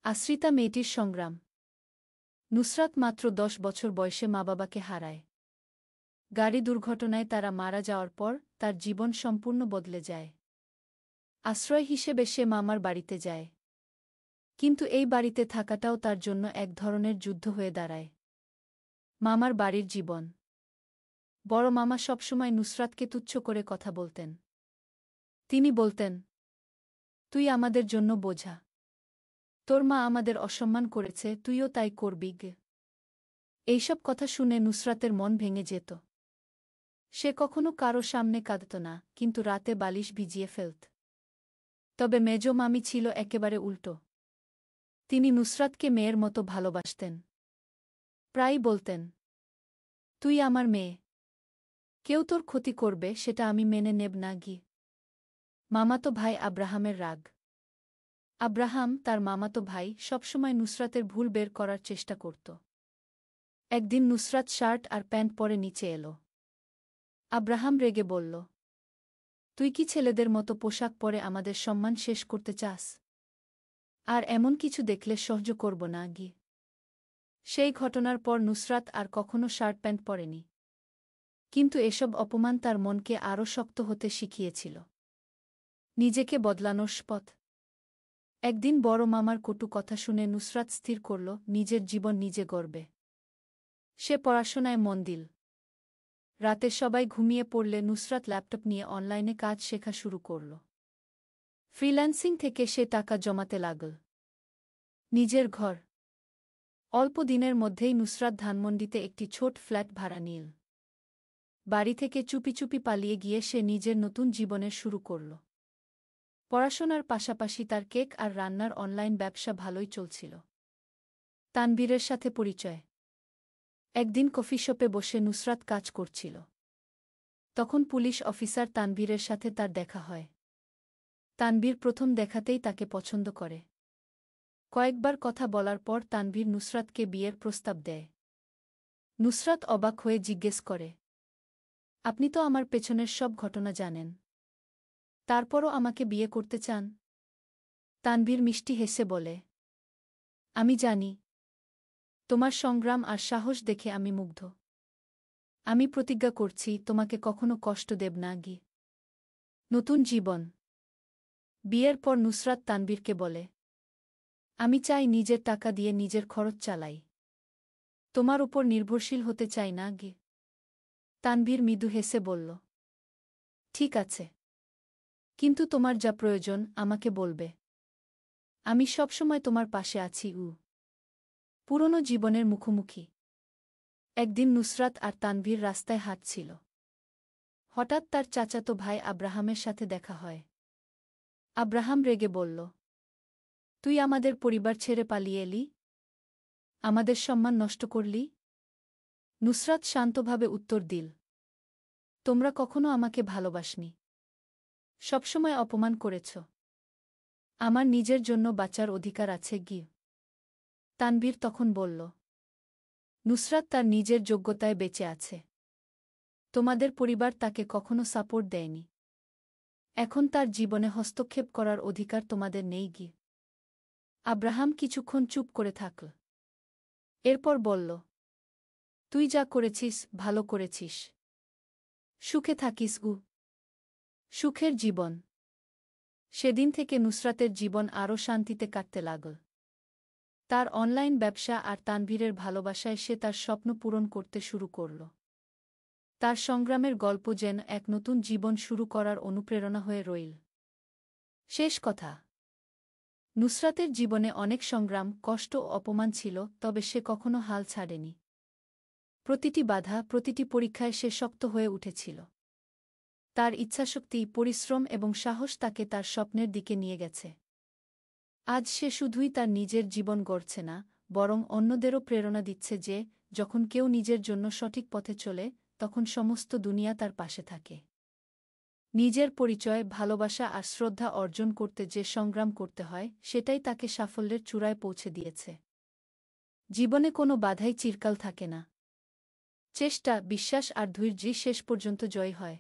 আশ্রিতা মেয়েটির সংগ্রাম। নুসরাত মাত্র ১০ বছর বয়সে মা-বাবাকে হারায়। গাড়ি দুর্ঘটনায় তারা মারা যাওয়ার পর তার জীবন সম্পূর্ণ বদলে যায়। আশ্রয় হিসেবে সে মামার বাড়িতে যায়। কিন্তু এই বাড়িতে থাকাটাও তার জন্য এক ধরনের যুদ্ধ হয়ে দাঁড়ায়। মামার বাড়ির জীবন। বড় মামা সবসময় নুসরাতকে তুচ্ছ করে কথা বলতেন। তিনি বলতেন, তুই আমাদের জন্য বোঝা। তোর মা আমাদের অসম্মান করেছে, তুইও তাই করবি গে। এইসব কথা শুনে নুসরাতের মন ভেঙে যেত। সে কখনো কারো সামনে কাঁদত না, কিন্তু রাতে বালিশ ভিজিয়ে ফেলত। তবে মেজ মামি ছিল একেবারে উল্টো। তিনি নুসরাতকে মেয়ের মতো ভালোবাসতেন। প্রায়ই বলতেন, তুই আমার মেয়ে। কেউ তোর ক্ষতি করবে সেটা আমি মেনে নেব না গি। মামাতো ভাই আব্রাহামের রাগ। আব্রাহাম, তার মামাতো ভাই, সবসময় নুসরাতের ভুল বের করার চেষ্টা করত। একদিন নুসরাত শার্ট আর প্যান্ট পরে নিচে এলো। আব্রাহাম রেগে বলল, তুই কি ছেলেদের মতো পোশাক পরে আমাদের সম্মান শেষ করতে চাস? আর এমন কিছু দেখলে সহ্য করব না গি। সেই ঘটনার পর নুসরাত আর কখনো শার্ট প্যান্ট পরেনি। কিন্তু এসব অপমান তার মনকে আরও শক্ত হতে শিখিয়েছিল। নিজেকে বদলানোর পথ। একদিন বড় মামার কটু কথা শুনে নুসরাত স্থির করল নিজের জীবন নিজে গড়বে। সে পড়াশোনায় মন দিল। রাতে সবাই ঘুমিয়ে পড়লে নুসরাত ল্যাপটপ নিয়ে অনলাইনে কাজ শেখা শুরু করল। ফ্রিল্যান্সিং থেকে সে টাকা জমাতে লাগল। নিজের ঘর। অল্প দিনের মধ্যেই নুসরাত ধানমন্ডিতে একটি ছোট ফ্ল্যাট ভাড়া নিল। বাড়ি থেকে চুপি চুপি পালিয়ে গিয়ে সে নিজের নতুন জীবনের শুরু করল। পড়াশোনার পাশাপাশি তার কেক আর রান্নার অনলাইন ব্যবসা ভালোই চলছিল। তানবীরের সাথে পরিচয়। একদিন কফি শপে বসে নুসরাত কাজ করছিল। তখন পুলিশ অফিসার তানবীরের সাথে তার দেখা হয়। তানবীর প্রথম দেখাতেই তাকে পছন্দ করে। কয়েকবার কথা বলার পর তানবীর নুসরাতকে বিয়ের প্রস্তাব দেয়। নুসরাত অবাক হয়ে জিজ্ঞেস করে, আপনি তো আমার পেছনের সব ঘটনা জানেন, তারপরও আমাকে বিয়ে করতে চান? তানবীর মিষ্টি হেসে বলে, আমি জানি। তোমার সংগ্রাম আর সাহস দেখে আমি মুগ্ধ। আমি প্রতিজ্ঞা করছি তোমাকে কখনো কষ্ট দেব না গি। নতুন জীবন। বিয়ের পর নুসরাত তানবীরকে বলে, আমি চাই নিজের টাকা দিয়ে নিজের খরচ চালাই। তোমার উপর নির্ভরশীল হতে চাই না গে। তানবীর মৃদু হেসে বলল, ঠিক আছে। কিন্তু তোমার যা প্রয়োজন আমাকে বলবে। আমি সবসময় তোমার পাশে আছি। পুরনো জীবনের মুখোমুখি। একদিন নুসরাত আর তানভীর রাস্তায় হাঁটছিল। হঠাৎ তার চাচাতো ভাই আব্রাহামের সাথে দেখা হয়। আব্রাহাম রেগে বলল, তুই আমাদের পরিবার ছেড়ে পালিয়ে এলি? আমাদের সম্মান নষ্ট করলি? নুসরাত শান্তভাবে উত্তর দিল, তোমরা কখনো আমাকে ভালোবাসনি। সবসময় অপমান করেছ। আমার নিজের জন্য বাঁচার অধিকার আছে গি। তানভীর তখন বলল, নুসরাত তার নিজের যোগ্যতায় বেঁচে আছে। তোমাদের পরিবার তাকে কখনো সাপোর্ট দেয়নি। এখন তার জীবনে হস্তক্ষেপ করার অধিকার তোমাদের নেই গি। আব্রাহাম কিছুক্ষণ চুপ করে থাকল। এরপর বলল, তুই যা করেছিস ভালো করেছিস। সুখে থাকিস গু। সুখের জীবন। সেদিন থেকে নুসরাতের জীবন আরও শান্তিতে কাটতে লাগল। তার অনলাইন ব্যবসা আর তানভীরের ভালোবাসায় সে তার স্বপ্ন পূরণ করতে শুরু করল। তার সংগ্রামের গল্প যেন এক নতুন জীবন শুরু করার অনুপ্রেরণা হয়ে রইল। শেষ কথা। নুসরাতের জীবনে অনেক সংগ্রাম, কষ্ট ও অপমান ছিল, তবে সে কখনো হাল ছাড়েনি। প্রতিটি বাধা, প্রতিটি পরীক্ষায় সে শক্ত হয়ে উঠেছিল। তার ইচ্ছাশক্তি, পরিশ্রম এবং সাহস তাকে তার স্বপ্নের দিকে নিয়ে গেছে। আজ সে শুধুই তার নিজের জীবন গড়ছে না, বরং অন্যদেরও প্রেরণা দিচ্ছে যে, যখন কেউ নিজের জন্য সঠিক পথে চলে, তখন সমস্ত দুনিয়া তার পাশে থাকে। নিজের পরিচয়, ভালোবাসা আর শ্রদ্ধা অর্জন করতে যে সংগ্রাম করতে হয়, সেটাই তাকে সাফল্যের চূড়ায় পৌঁছে দিয়েছে। জীবনে কোনো বাধাই চিরকাল থাকে না। চেষ্টা, বিশ্বাস আর ধৈর্যই শেষ পর্যন্ত জয় হয়।